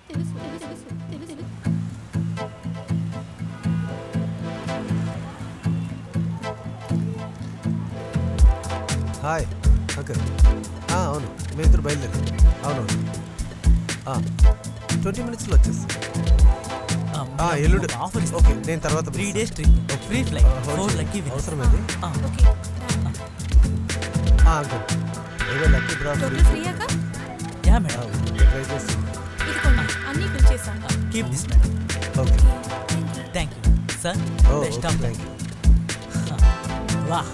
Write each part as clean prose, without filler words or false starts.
Hi uncle. అవును, మీ ఇద్దరు బయలుదేరు. అవునవును, 20 minutesలో వచ్చేసి ఎల్లుండి ఆఫర్ ఓకే. నేను తర్వాత 3 days trip, free flight, 4 lucky అవసరమైంది ఓకే అంకుల్. ఏదో లక్కీ డ్రా డబ్బులు ఫ్రీయాగా యా మేడం. ట్రై చేసి ఇదిగోండి అన్నీ ఫిల్ చేశాను. Keep this madam. Okay. Thank you sir. Best of thank you. వాహ్.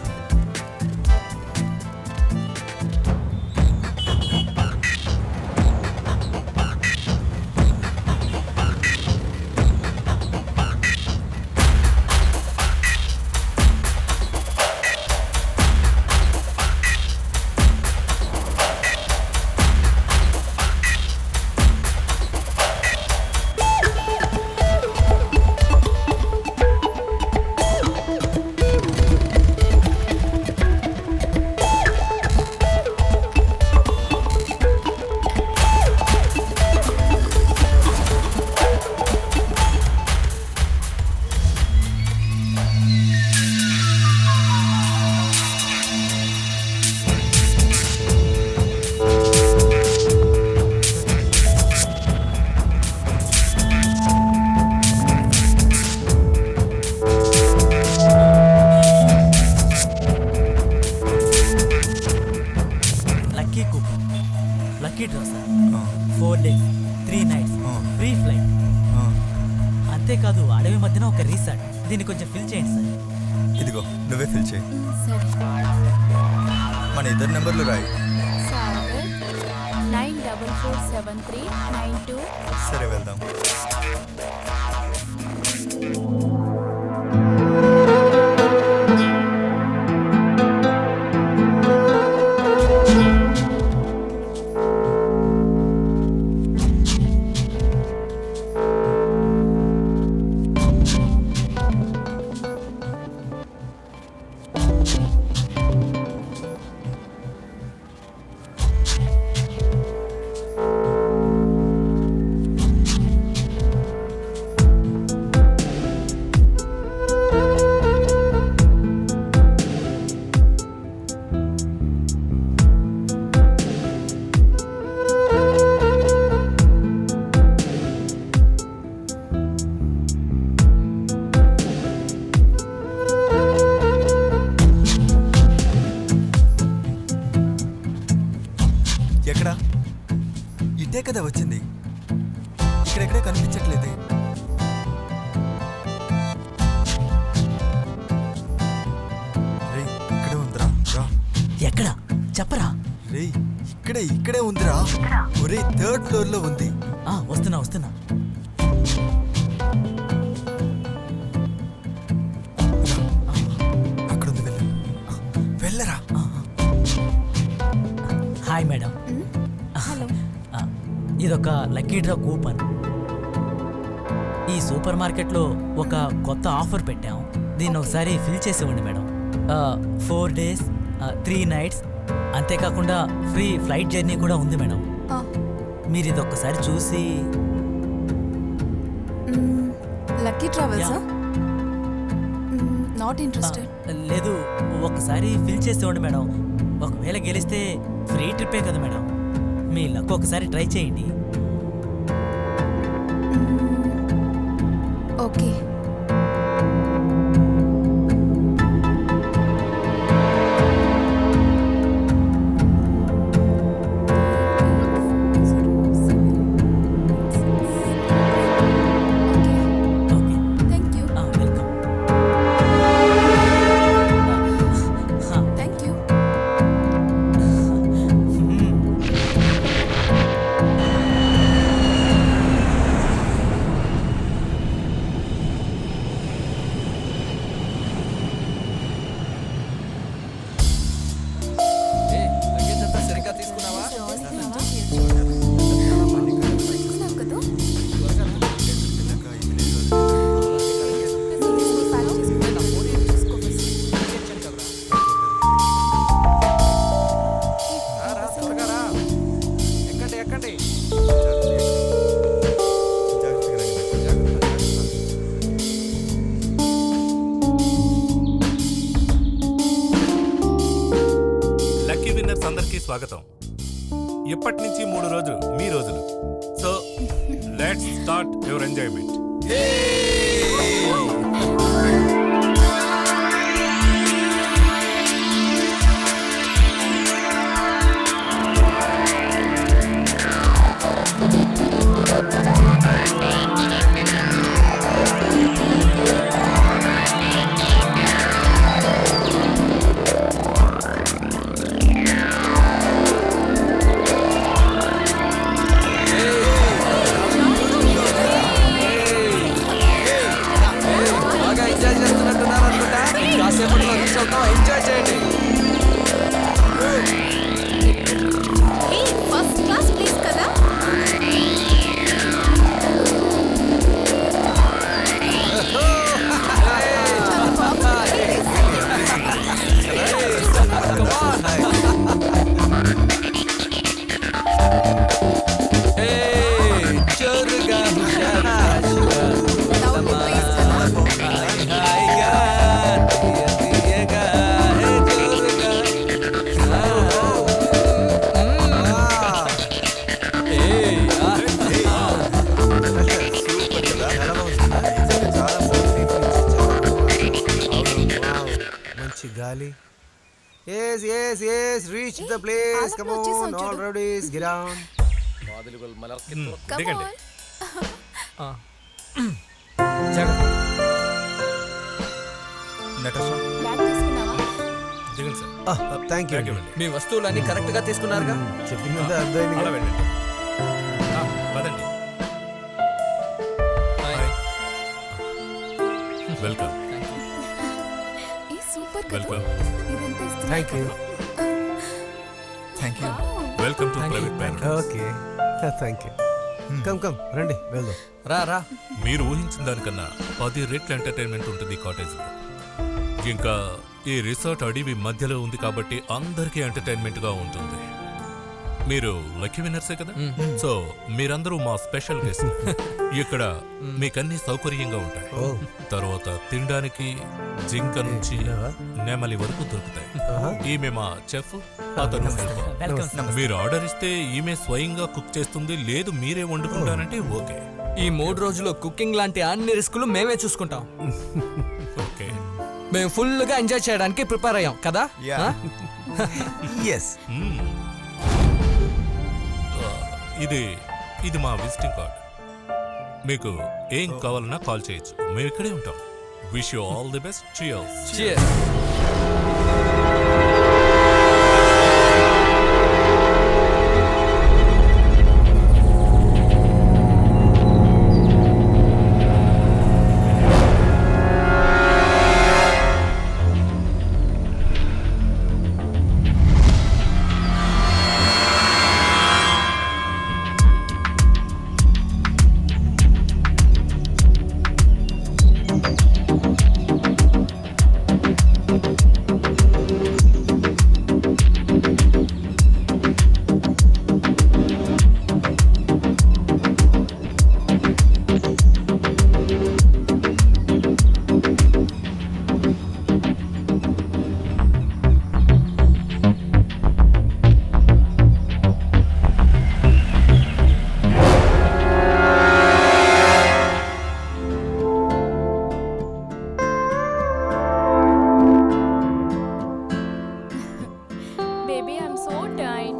Lucky coupon, lucky draw sir. 4 days 3 nights free flight. అంతేకాదు అడవి మధ్యన ఒక రీసార్ట్. దీన్ని కొంచెం ఫిల్ చేయండి సార్. ఇదిగో నువ్వే ఫిల్ చేయి. సరే మన ఇద్దరు నెంబర్లు రాయి. 9447392. సరే వెళ్దాం. ఎక్కడా? ఇటే కదా వచ్చింది. ఇక్కడెక్కడే కనిపించట్లేదే. రేయ్ ఇక్కడే ఉందిరా. రా. ఎక్కడ చెప్పరా? రేయ్ ఇక్కడే ఉందిరా. ఒరే 3rd floor లో ఉంది. వస్తున్నా. అక్కడ ఉంది, వెళ్ళరా. Hi madam. హలో. ఇదొక లక్కీ డ్రా కూపన్. ఈ సూపర్ మార్కెట్లో ఒక కొత్త ఆఫర్ పెట్టాం. దీన్ని ఒకసారి ఫిల్ చేసి ఇవ్వండి మేడం. 4 days 3 nights, అంతేకాకుండా ఫ్రీ ఫ్లైట్ జర్నీ కూడా ఉంది మేడం. మీరు ఇది ఒక్కసారి చూసి. లక్కీ ట్రావెల్సా? Not interested. లేదు, ఒక్కసారి ఫిల్ చేసి ఇవ్వండి మేడం. ఒకవేళ గెలిస్తే ఫ్రీ ట్రిప్పే కదా మేడం. మీ లక్ ఒకసారి ట్రై చేయండి. Okay. Okay, thank you. Welcome. Thank you. ఇప్పటి నుంచి 3 రోజులు మీ రోజులు. So let's start your enjoyment. బాగా ఎంజాయ్ చేస్తున్నట్టున్నారు అనుకుంటా. కాసేపట్లో రీచ్ అవుతాం. ఎంజాయ్ చేయండి. ఫస్ట్ క్లాస్ ప్లేస్ కదా. జోరుగా Lovely place కదా. హాయిగా తీయగా జోరుగా సూపర్ కదా. చాలా బాగుంది. నిజంగా చాలా బాగుంది. మంచి గాలి. yes reach the place. Anand Come వచ్చేసాం on, చూడు. all ready, get on. Come దిగండి. on. నటాషా బ్యాగ్ తీసుకున్నావా? దిగండి sir. Thank you thank you అండి. మీ వస్తువులన్నీ కరెక్ట్ గా తీసుకున్నారుగా? చెప్పిందంతా అర్థమైంది అలా కదా. వెళ్ళండి. పదండి. వెల్కమ్. ఈ సూపర్ కదా. వెల్కమ్. ఇదంతా ఇస్తున్నా thank you. Thank you. Welcome to private bank. Okay thank you. Come రండి వెళ్దాం. రా మీరు ఊహించిన దానికన్నా 10 రెట్ల ఎంటర్టైన్మెంట్ ఉంటుంది ఈ కాటేజ్ లో. ఇంకా ఈ రిసార్ట్ అడవి మధ్యలో ఉంది కాబట్టి అందరికీ ఎంటర్టైన్మెంట్ గా ఉంటుంది. మీరు లక్కీ విన్నర్సే కదా. సో మీరందరూ మా స్పెషల్ గెస్ట్. ఇక్కడ మీకన్నీ సౌకర్యంగా ఉంటాయి. తర్వాత తినడానికి జింక నుంచి నెమలి వరకు దొరుకుతాయి. ఈమె మా చెఫ్, అతను helper. వెల్కమ్. మీరు ఆర్డర్ ఇస్తే ఈమె స్వయంగా కుక్ చేస్తుంది, లేదు మీరే వండుకుంటారంటే ఓకే. ఈ 3 రోజులు కుకింగ్ లాంటి అన్ని రిస్కులు మేమే చూసుకుంటాం. ఓకే. మేము ఫుల్ గా ఎంజాయ్ చేయడానికి ప్రిపేర్ అయ్యాం కదా. Yeah. ఎస్ మ్మ్. ఇది మా విజిటింగ్ కార్డ్. మీకు ఏం కావాలన్నా కాల్ చేయొచ్చు. మేము ఇక్కడే ఉంటాం. Wish you all the best. Cheers. Cheers. Baby I'm so tired.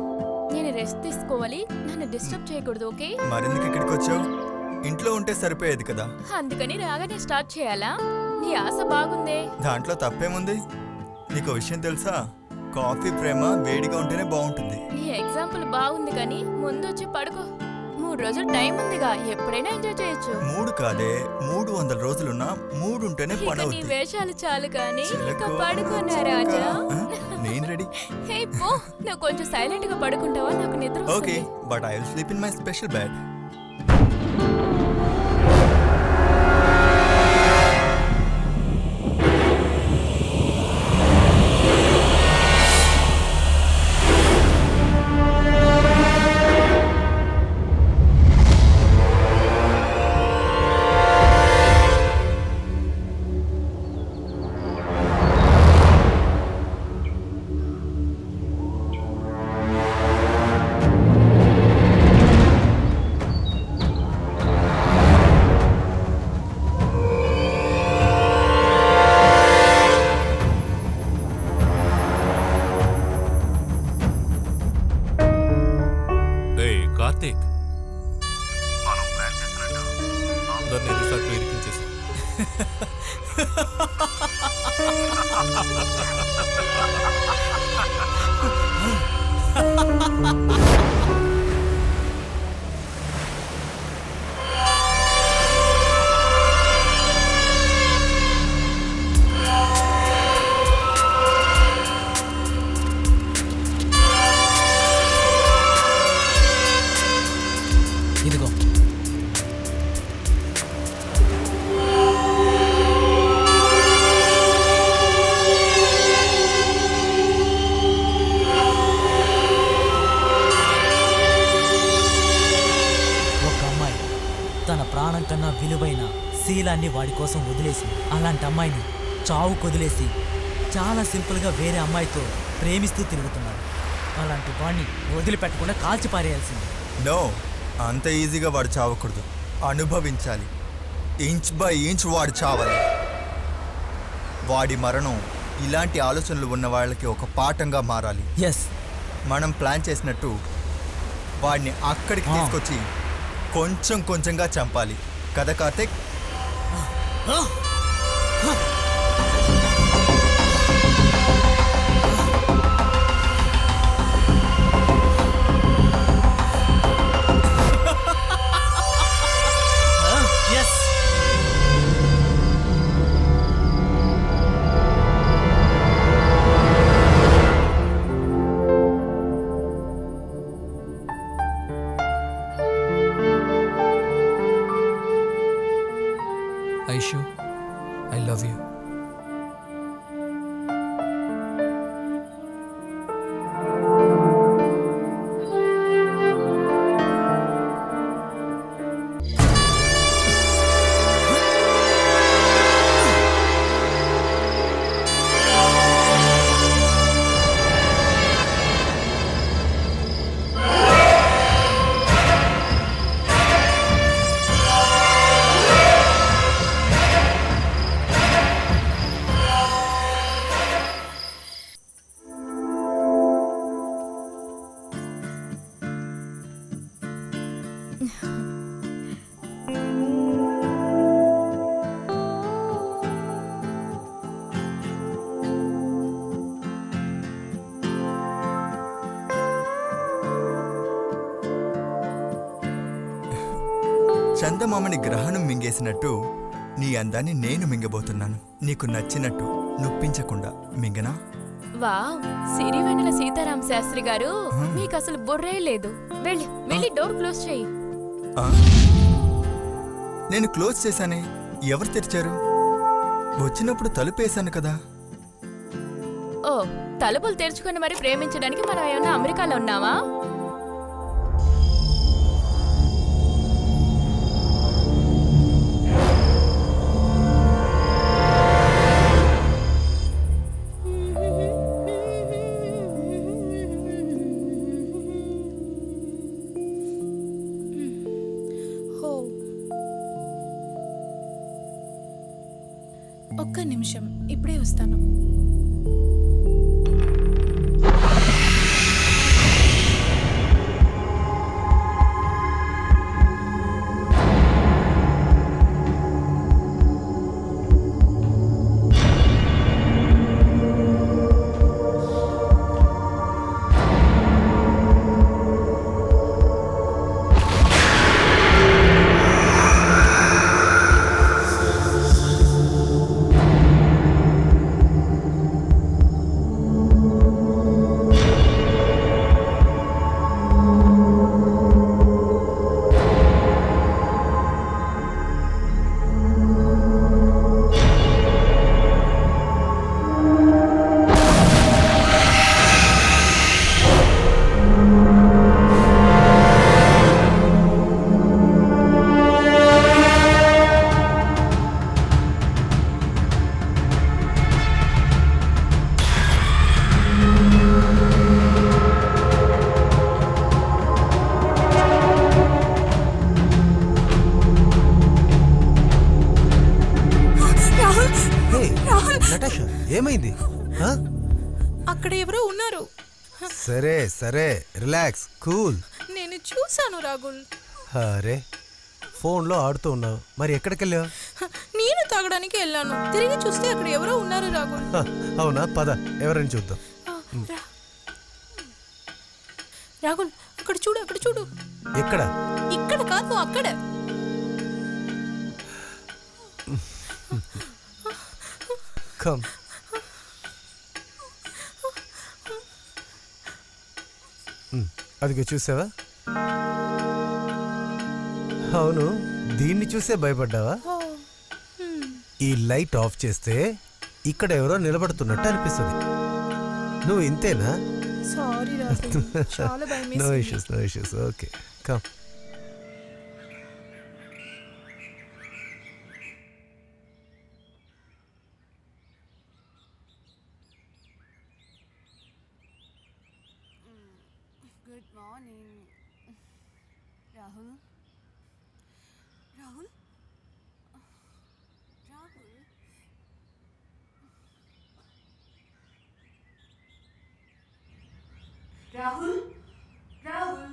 నేను రెస్ట్ తీసుకోవాలి. నన్ను డిస్టర్బ్ చేయకూడదు. ఓకే? మరెందుకు ఇక్కడికి వచ్చావు? ఇంట్లో ఉంటే సరిపోయేది కదా. అందుకని రాగానే స్టార్ట్ చేయాలా? నీ ఆశ బాగుందే. దాంట్లో తప్పేముంది? నీకు విషయం తెలుసా? కాఫీ ప్రేమ వేడిగా ఉంటేనే బాగుంటుంది. నీ ఎగ్జాంపుల్ బాగుంది కానీ ముందు వచ్చి పడుకో. 3 రోజులు టైం ఉందిగా, ఎప్పుడైనా ఎంజాయ్ చేయొచ్చు. 3 కాదే, 300 రోజులున్నా 3 ఉంటేనే ఇక పని నీ అవుతుంది. వేషాలు చాలు కానీ ఇక చిలక, పడుకోనా చిలక. రాజా? నేను రెడీ. హే పో, నువ్వు కొంచెం సైలెంట్ గా పడుకుంటావా? నాకు నిద్ర ఓకే, వస్తుంది. But I will sleep in my special bed. అందరినీ రిసార్ట్లో ఇరికించేసి. ఇదిగో ఒక అమ్మాయి తన ప్రాణం కన్నా విలువైన శీలాన్ని వాడి కోసం వదిలేసింది. అలాంటి అమ్మాయిని చావు కొదిలేసి చాలా సింపుల్గా వేరే అమ్మాయితో ప్రేమిస్తూ తిరుగుతున్నాడు. అలాంటి వాడిని వదిలిపెట్టకుండా కాల్చి పారేయాల్సింది. నో, అంత ఈజీగా వాడు చావకూడదు. అనుభవించాలి. ఇంచ్ బై ఇంచ్ వాడు చావాలి. వాడి మరణం ఇలాంటి ఆలోచనలు ఉన్న వాళ్ళకి ఒక పాఠంగా మారాలి. ఎస్, మనం ప్లాన్ చేసినట్టు వాడిని అక్కడికి తీసుకొచ్చి కొంచెం కొంచెంగా చంపాలి కదా Karthik? Yes. Aishu, I love you. చందమామని గ్రహణం మింగేసినట్టు నీ అందాన్ని నేను మింగబోతున్నాను. నీకు నచ్చినట్టు నొప్పించకుండా మింగనా? వావ్, సిరివెన్నెల సీతారామ శాస్త్రి గారు, మీకు అసలు బుర్రే లేదు. వెళ్ళి వెళ్ళి డోర్ క్లోజ్ చేయి. ఆ? నేను క్లోజ్ చేశానే, ఎవరు తెరిచారు? వచ్చినప్పుడు తలుపేశాను కదా. ఓ, తలుపులు తెరుచుకొని మరి ప్రేమించడానికి మనం ఏమన్నా అమెరికాలో ఉన్నావా? ఒక్క నిమిషం, ఇప్పుడే వస్తాను. ఏమైంది? అక్కడ ఎవరో ఉన్నారు. సరే సరే, రిలాక్స్, కూల్. నేను చూశాను రాగుల్. అరే ఫోన్లో ఆడుతూ ఉన్నావు. మరి ఎక్కడికి వెళ్ళావు? నేను తాగడానికి వెళ్ళాను. తిరిగి చూస్తే అక్కడ ఎవరో ఉన్నారు రాహుల్. అవునా, పద ఎవరని చూద్దాం. రాహుల్ అక్కడ చూడు, అక్కడ చూడు. ఎక్కడ? ఇక్కడ కాదు, అక్కడ. కమ్. అదిగో చూసావా? అవును, దీన్ని చూసే భయపడ్డావా? ఈ లైట్ ఆఫ్ చేస్తే ఇక్కడ ఎవరో నిలబడుతున్నట్టు అనిపిస్తుంది. నువ్వు ఇంతేనా? సారీ రాహుల్, చాలా నో భయమేసింది. Issues, no issues. Okay, come. Good morning. Rahul? Rahul? Rahul? Rahul? Rahul?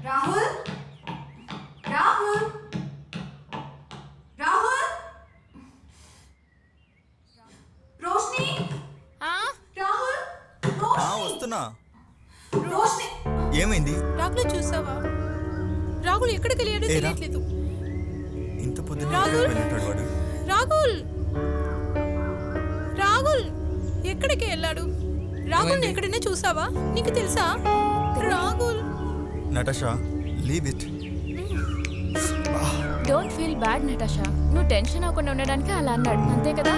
Rahul? Rahul? Rahul? रोशनी राहुल వస్తున్నా. रोशनी ఏమైంది? రాహుల్ చూసావా? రాహుల్ ఎక్కడికి వెళ్ళాడో ఏరా? తెలియట్లేదు. ఇంత పొద్దున్న రాహుల్? వెళ్ళింటాడు వాడు. రాహుల్, రాహుల్ ఎక్కడికి వెళ్ళాడు? రాహుల్ ఎక్కడైనా చూసావా? నీకు తెలుసా? Rahul Natasha, leave it. Don't feel bad Natasha. నువ్వు టెన్షన్ అవ్వకుండా ఉండడానికి అలా అన్నాడు, అంతే కదా?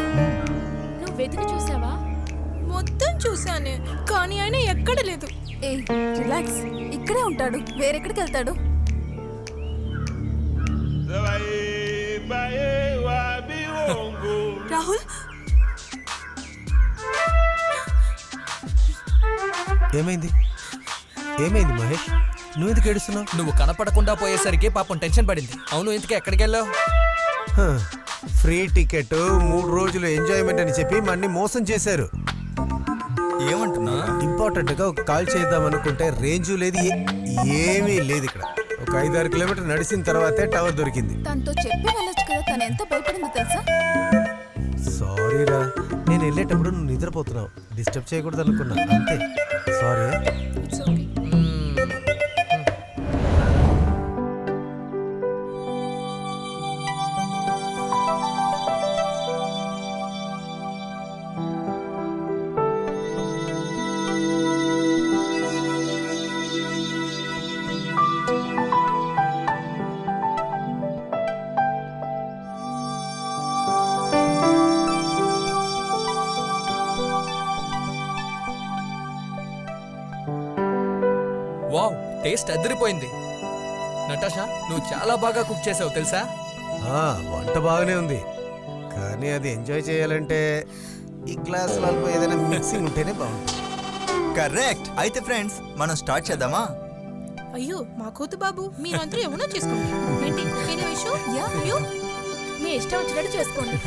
నువ్వు వెతికి చూసావా? మొత్తం చూసానే, కానీ ఆయన ఎక్కడ లేదు. ఏ రిలాక్స్, ఇక్కడే ఉంటాడు, వేరెక్కడికి వెళ్తాడు? రాహుల్ ఏమైంది? ఏమైంది మహేష్? నువ్వు ఎందుకు ఏడుస్తున్నావు? నువ్వు కనపడకుండా పోయేసరికి పాపం టెన్షన్ పడింది. అవును, ఇంతకీ ఎక్కడికి వెళ్ళావు? ఫ్రీ టికెట్, 3 రోజులు ఎంజాయ్మెంట్ అని చెప్పి మన్ని మోసం చేశారు. ఏమంటున్నా? ఇంపార్టెంట్ గా ఒక కాల్ చేద్దాం అనుకుంటే రేంజ్ లేదు, ఏమీ లేదు ఇక్కడ. ఒక 5-6 కిలోమీటర్ నడిచిన తర్వాతే టవర్ దొరికింది. తనతో చెప్పి వెళ్ళొచ్చు కదా, తను ఎంత భయపడిందో తెలుసా? సారీరా, నేను వెళ్ళేటప్పుడు నువ్వు నిద్రపోతున్నావు, డిస్టర్బ్ చేయకూడదు అనుకున్నా, అంతే. Sorry. It's okay. Wow, taste అదిరిపోయింది. నటాషా, నువ్వు చాలా బాగా కుక్ చేసావు తెలుసా? వంట బాగానే ఉంది, కానీ అది ఎంజాయ్ చేయాలంటే ఈ గ్లాస్ వాళ్ళపై ఏదైనా మిక్సింగ్ ఉంటేనే బాగుంటుంది. కరెక్ట్. అయితే ఫ్రెండ్స్, మనం స్టార్ట్ చేద్దామా? అయ్యో మా కూతు బాబు, మీరందరూ ఏమన్నా చేసుకోండి. ఏంటి ఏదో విషయం? అయ్యో మీ ఇష్టం వచ్చినట్టు చేసుకోండి.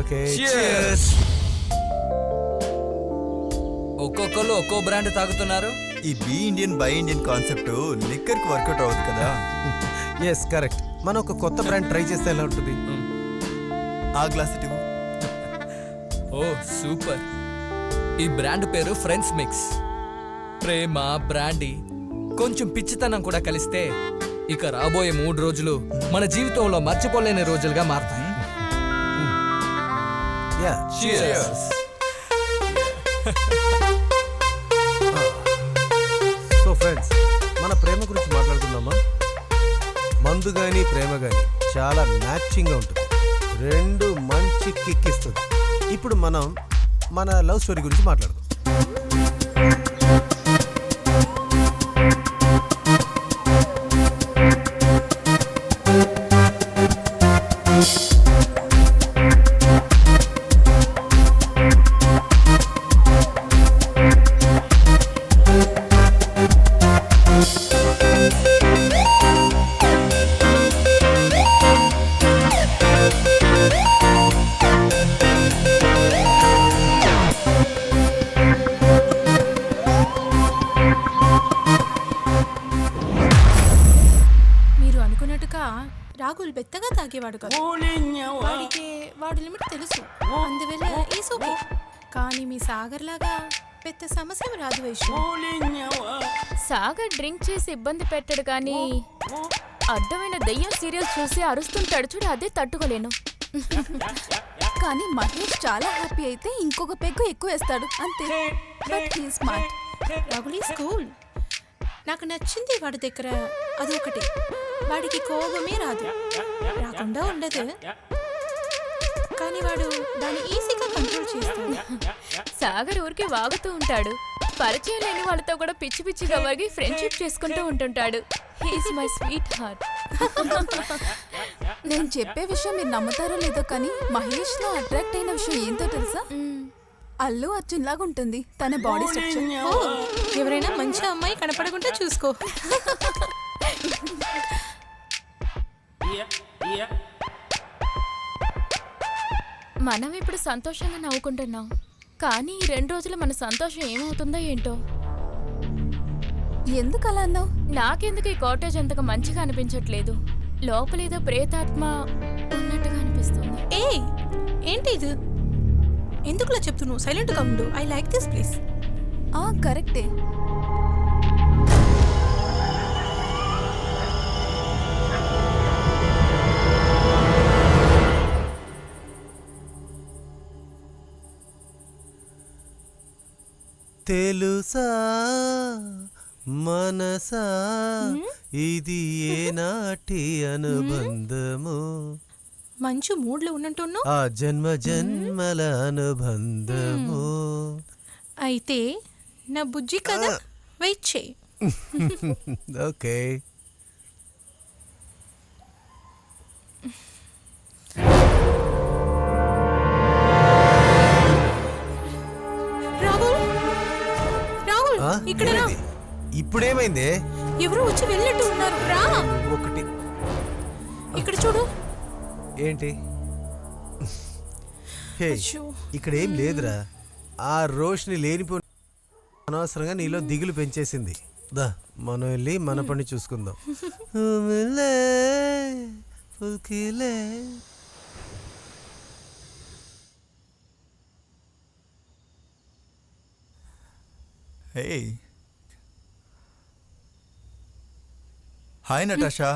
Okay, Cheers. ఒక్కొక్కరు ఒక్కో బ్రాండ్ తాగుతున్నారు. ఈ be Indian buy Indian concept liquor కి వర్కౌట్ అవుతుంది కదా. Yes correct. మనం ఒక కొత్త బ్రాండ్ ట్రై చేస్తే ఎలా ఉంటుంది? ఆ గ్లాస్ ఇటు. ఓ సూపర్. ఈ బ్రాండ్ పేరు ఫ్రెండ్స్ మిక్స్. ప్రేమ, బ్రాండీ, కొంచెం పిచ్చితనం కూడా కలిస్తే ఇక రాబోయే 3 రోజులు మన జీవితంలో మర్చిపోలేని రోజులుగా మారతాయి. Yeah, Cheers. సో ఫ్రెండ్స్, మన ప్రేమ గురించి మాట్లాడుకుందామా? మందు కానీ ప్రేమ కానీ చాలా మ్యాచింగ్గా ఉంటుంది, రెండు మంచి కిక్ ఇస్తుంది. ఇప్పుడు మనం మన లవ్ స్టోరీ గురించి మాట్లాడదాం. తాగేవాడు కాదు. వాడికి వాడి లిమిట్ తెలుసు, అందువల్ల ఈస్ ఓకే. కానీ మీ సాగర్ లాగా పెద్ద సమస్య రాదు వైషు. సాగర్ డ్రింక్ చేసి ఇబ్బంది పెట్టడు కానీ అడ్డమైన దయ్యం సీరియల్స్ చూసి అరుస్తుంటాడు చూడు, అదే తట్టుకోలేను. కానీ మహేష్ చాలా హ్యాపీ అయితే ఇంకొక పెగ్గు ఎక్కువ వేస్తాడు అంతే. But he smart. Rahul is cool. నాకు నచ్చింది వాడి దగ్గర అది ఒకటి, వాడికి కోపమే రాదు, రాకుండా ఉండదు. కానీ వాడు దాన్ని ఈజీగా కంట్రోల్ చేస్తాడు. సాగర్ ఊరికి వాగుతూ ఉంటాడు, పరిచయం లేని వాళ్ళతో కూడా పిచ్చి పిచ్చిగా వాగి ఫ్రెండ్షిప్ చేసుకుంటూ ఉంటుంటాడు. He's my sweetheart. నేను చెప్పే విషయం మీరు నమ్ముతారో లేదో కానీ మహేష్ లో అట్రాక్ట్ అయిన విషయం ఏంటో తెలుసా? అల్లు అర్జున్ లాగా ఉంటుంది తన బాడీ స్ట్రక్చర్. ఓ, ఎవరైనా మంచి అమ్మాయి కనపడకుండా చూసుకో. మనం ఇప్పుడు సంతోషంగా నవ్వుకుంటున్నాం, కానీ ఈ 2 రోజులు మన సంతోషం ఏమవుతుందో ఏంటో. ఎందుకు అలా అన్నావు? నాకెందుకు ఈ కాటేజ్ అంతగా మంచిగా అనిపించట్లేదు, లోపలేదో ప్రేతాత్మ ఉన్నట్టుగా అనిపిస్తుంది. ఏ ఏంటి ఇది? ఎందుకులా చెప్తున్నావు? సైలెంట్గా ఉండు. I like this place. కరెక్టే. తెలుసా మనసా ఇది ఏనాటి అనుబంధము, మంచి మూడ్లో ఉన్నట్టున్నావు. ఆ జన్మ జన్మల అనుబంధము. అయితే నా బుజ్జి కదా, వెయిట్ చేయి. ఓకే. రాహుల్, రాహుల్ ఇక్కడ రా. ఇప్పుడేమైంది? ఎవరు వచ్చి వెళ్ళినట్టు ఉన్నారు. రా ఒకటి ఇక్కడ చూడు. ఏంటి? హే, అయ్యో. ఇక్కడ ఏం లేదురా. ఆ రోష్ని లేనిపో అనవసరంగా నీలో దిగులు పెంచేసింది. దా మనం వెళ్ళి మన పని చూసుకుందాం. Hey hi Natasha.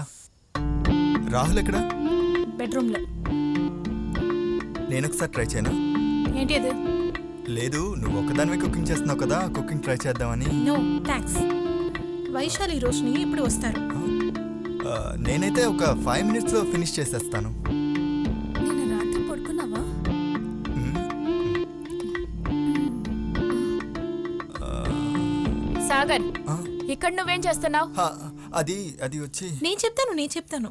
రాహుల్ ఎక్కడ? బెడ్రూమ్లో. నేను ఒకసారి ట్రై చేయనా? ఏంటి అది? లేదు, నువ్వు ఒక్కదానివే కుకింగ్ చేస్తున్నావు కదా, కుకింగ్ ట్రై చేద్దామని. No thanks. వైశాలి రోష్ని ఇప్పుడు వస్తారు. నేనైతే ఒక 5 minutesలో ఫినిష్ చేసేస్తాను. నిన్న రాత్రి పడుకున్నావా? సాగర్, ఇక్కడ నువ్వేం చేస్తున్నావు? అది వచ్చి నేను చెప్తాను.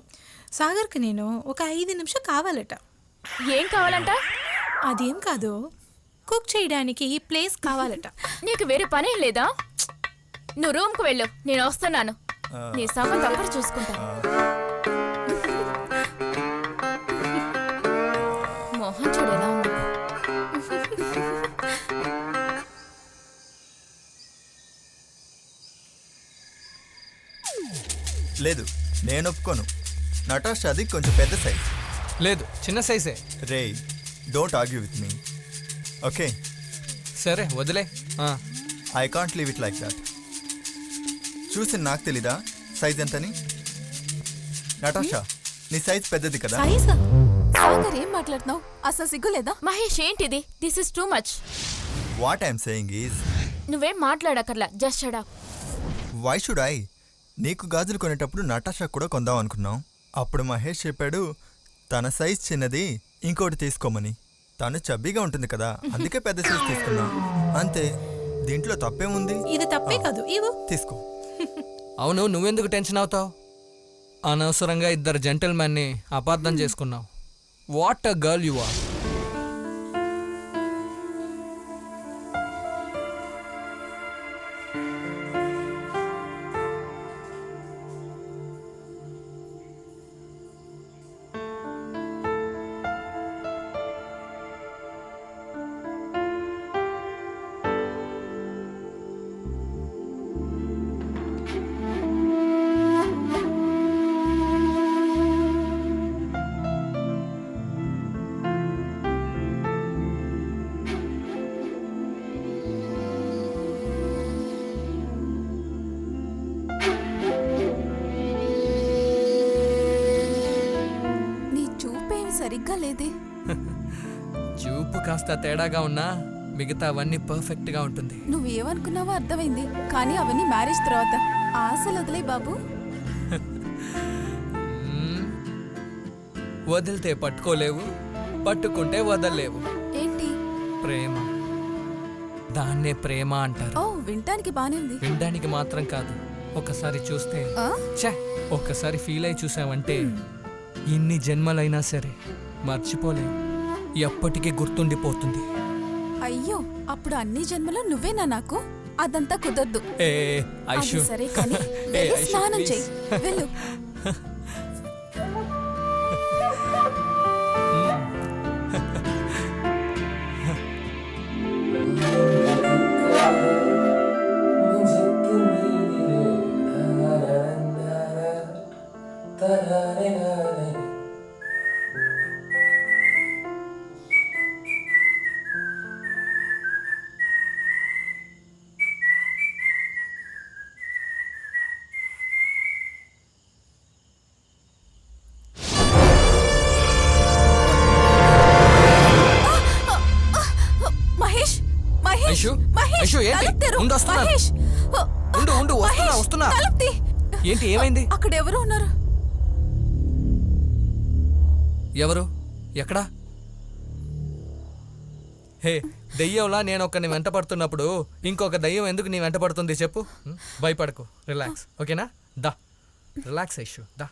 సాగర్కి నేను ఒక 5 నిమిషం కావాలట. ఏం కావాలంట? అదేం కాదు, కుక్ చేయడానికి ప్లేస్ కావాలట. నీకు వేరే పనేం లేదా? నువ్వు రూమ్కి వెళ్ళు, నేను వస్తున్నాను. నీ సంగతి అప్పుడు చూసుకుంటా. మోహన్ చూడేలా ఉన్నా. లేదు, నేను ఒప్పుకోను. నటాష్ అది కొంచెం పెద్ద సైజ్. లేదు, చిన్న సైజే. రే, don't argue with me, okay? సరే వదిలే. I can't leave it like that. చూసి నాకు తెలీదా సైజ్ ఎంతని? నటాషా, నీ సైజ్ పెద్దది కదా. సైజా? సాగర్ ఏం మాట్లాడుతున్నావు? అసలు సిగ్గు లేదా? మహేష్ ఏంటిది? This is too much. What I'm saying is, నువ్వేం మాట్లాడకర్లా, just shut up. Why should I? నీకు గాజులు కొనేటప్పుడు నటాషా కూడా కొందాం అనుకున్నాం. అప్పుడు మహేష్ చెప్పాడు తన సైజ్ చిన్నది, ఇంకోటి తీసుకోమని. తను చబ్బీగా ఉంటుంది కదా, అందుకే పెద్ద సైజ్ తీసుకున్నా. అంతే, దీంట్లో తప్పేముంది? ఇది తప్పే కాదు, ఇవ్వు. తీసుకో. అవును, నువ్వెందుకు టెన్షన్ అవుతావు? అనవసరంగా 2 జెంటిల్మెన్ని అపార్థం చేసుకున్నావు. What a girl you are. లేదే. చూపు కాస్త తేడాగా ఉన్నా మిగతా అవన్నీ పర్ఫెక్ట్ గా ఉంటుంది. నువ్వేమనుకున్నావో అర్థమైంది, కానీ అవన్నీ మ్యారేజ్ తర్వాత. ఆశలు వదిలే బాబు. వదిలితే పట్టుకోలేవు, పట్టుకుంటే వదలలేవు. ఏంటి? ప్రేమ. దాన్నే ప్రేమ అంటారు. ఓ, వినటానికి బానే ఉంది. వినడానికి మాత్రం కాదు, ఒకసారి చూస్తే ఆ? ఛే, ఒక్కసారి ఫీల్ అయి చూసావంటే ఎన్ని జన్మలైనా సరే మర్చిపోలేవు, ఎప్పటికీ గుర్తుండిపోతుంది. అయ్యో, అప్పుడు అన్ని జన్మలో నువ్వేనా నాకు? అదంతా కుదరదు. ఏ అది ఐషు, సరే కానీ ఏ వెళ్ళి ఐషు, స్నానం please. చెయ్యి. వెళ్ళు. మహేష్, మహేష్, ఐషు, మహేష్, ఐషు, ఏంటి? తలుపు తెరు. ఉండు, వస్తున్నా. మహేష్, ఉండు, ఉండు, వస్తున్నా, మహేష్, వస్తున్నా. తలుపు తీ. ఏంటి, ఏమైంది? అక్కడ ఎవరు ఉన్నారు? ఎవరు? ఎక్కడా? హే, దెయ్యంలా నేను ఒకరిని వెంట పడుతున్నప్పుడు ఇంకొక దెయ్యం ఎందుకు నీ వెంట పడుతుంది చెప్పు? భయపడకు, రిలాక్స్, ఓకేనా? దా, రిలాక్స్ ఐషు, దా.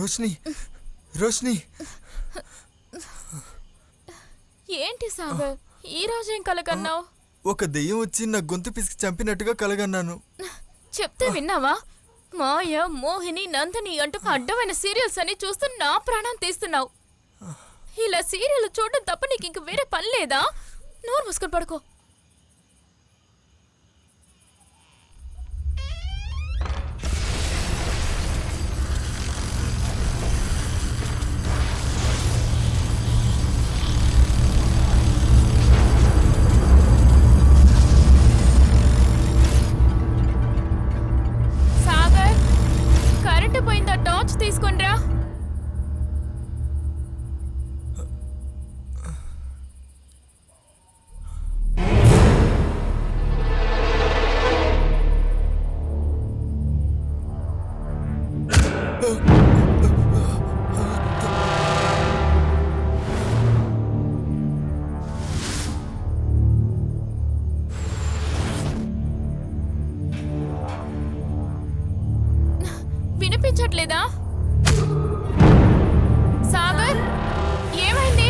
రోష్ని, రోష్ని, ఏంటి సాగర్, ఈ రోజు ఏం కలకన్నావు? ఒక దెయ్యం వచ్చి నా గొంతు పిసికి చంపినట్టుగా కలగన్నాను. చెప్తే విన్నావా? మాయ, మోహిని, నందిని అంటూ అడ్డమైన సీరియల్స్ అని చూస్తూ నా ప్రాణం తీస్తున్నావు. ఇలా సీరియల్ చూడడం తప్ప నీకు ఇంక వేరే పని లేదా? నోరు మూసుకొని పడుకో. సాగర్, కరెంటు పోయిందా? టార్చ్ తీసుకొనిరా. వినిపించట్లేదా? సాగర్, ఏమైంది?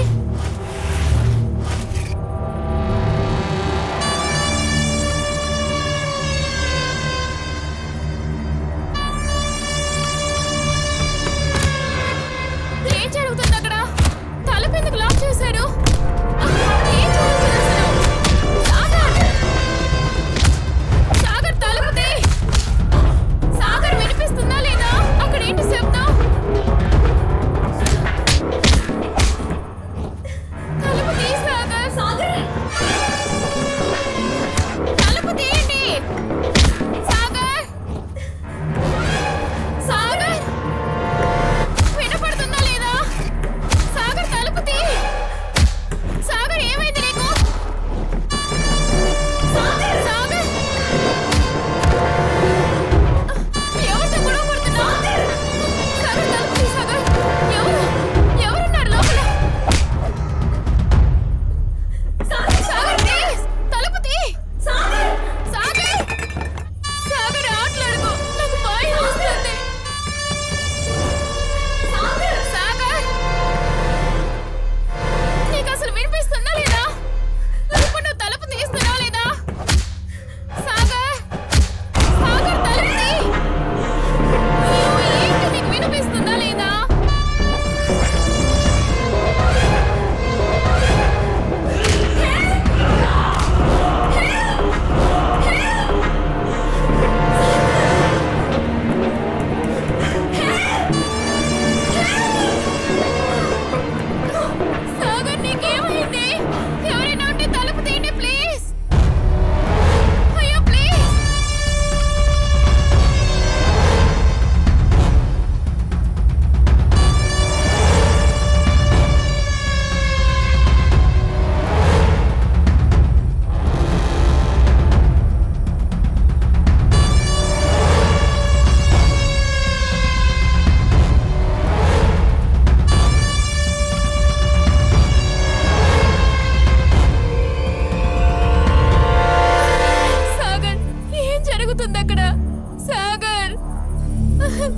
ఏం జరుగుతుంది అక్కడ? తలుపు ఎందుకు లాక్ చేశారు? ఏం జరుగుతుంది అసలు? సాగర్, సాగర్, తలుపు తీ. సాగర్, వినిపిస్తుందా లేదా? అక్కడ ఏంటి శబ్దం?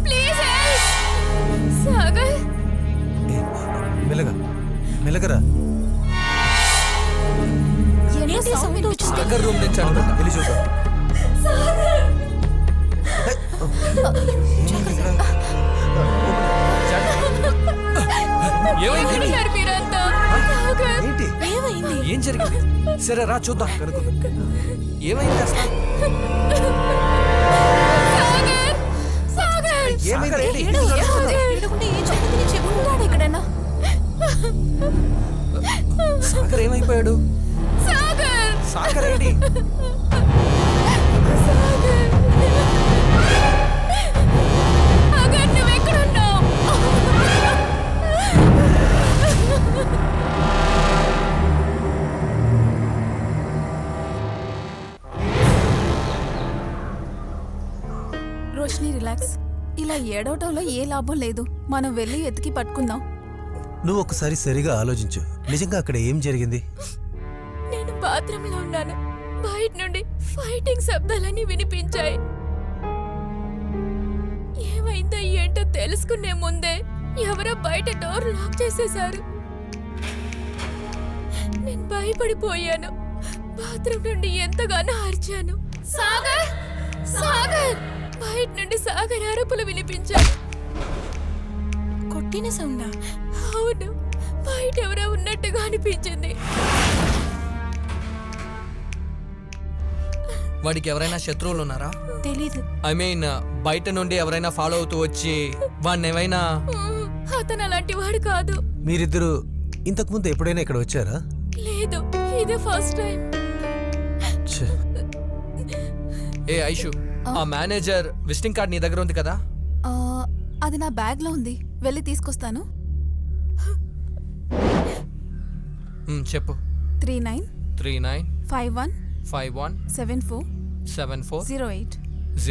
ప్లీజ్ సాగర్ ఏ, మెల్లగా మెల్లగరా. ఏంటో సౌండ్ వచ్చింది. సాగర్ రూమ్ నుంచి అనుకుంటా. వెళ్ళి చూద్దాం. ఏమైంది? ఎక్కడున్నారు మీరంతా? సాగర్ ఏంటి ఏమైంది? ఏం జరిగింది? సరే రా చూద్దాం. ఏమైంది అసలు? సాగర్ సాగర్ సాగర్ ఏంటి? ఏడకుంటే ఏం జరిగింది చెప్పు. ఉన్నాడు ఎక్కడన్నా? సాగర్ ఏమైపోయాడు? సాగర్ సాగర్ ఏంటి? సాగర్ నువ్వెక్కడున్నావు? రోషిని రిలాక్స్. ఇలా ఏడవటంలో ఏ లాభం లేదు. మనం వెళ్ళి వెతికి పట్టుకుందాం. నువ్వు ఒకసారి సరిగా ఆలోచించు. నిజంగా అక్కడ ఏం జరిగింది? నేను బాత్రూంలో ఉన్నాను. బయట నుండి ఫైటింగ్ శబ్దాలన్నీ వినిపించాయి. ఏమైందో ఏంటో తెలుసుకునే ముందే ఎవరో బయట డోర్ లాక్ చేసేశారు. నేను భయపడిపోయాను. బాత్రూమ్ నుండి ఎంతగానో అరిచాను, సాగర్ సాగర్. బయట నుండి సాగర్ అరుపులు వినిపించాయి. కొట్టిన సౌండా? అవును, బయట ఎవరో ఉన్నట్టుగా అనిపించింది. వాడికి ఎవరైనా శత్రువులు ఉన్నారా? తెలీదు. ఐ మీన్ బయట నుండి ఎవరైనా ఫాలో అవుతూ వచ్చి వాడిని ఏమైనా? అతను అలాంటి వాడు కాదు. మీరిద్దరు ఇంతకుముందు ఎప్పుడైనా ఇక్కడ వచ్చారా? లేదు, ఇదే ఫస్ట్ టైం. ఛే, ఏ ఐషు, ఆ మేనేజర్ విజిటింగ్ కార్డ్ నీ దగ్గర ఉంది కదా? ఆ, అది నా బ్యాగ్లో ఉంది. వెళ్ళి తీసుకొస్తాను. చెప్పు. 39 39 51 51 74 74 08.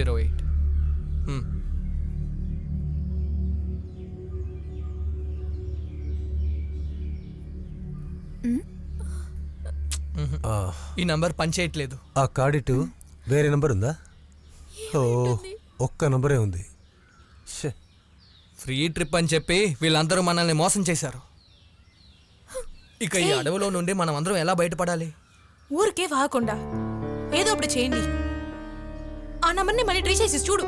08. ఆ, ఈ నంబర్ పనిచేయట్లేదు. ఆ కార్డిటు వేరే నంబర్ ఉందా? ఓ, ఒక్క నంబరే ఉంది. ఛే, ఫ్రీ ట్రిప్ అని చెప్పి వీళ్ళందరూ మనల్ని మోసం చేశారు. ఇక ఈ అడవిలో నుండి మనం అందరం ఎలా బయటపడాలి? ఊరికే వాగకుండా ఏదో ఒకటి చేయండి. ఆ నంబర్ని మళ్ళీ ట్రై చేసి చూడు.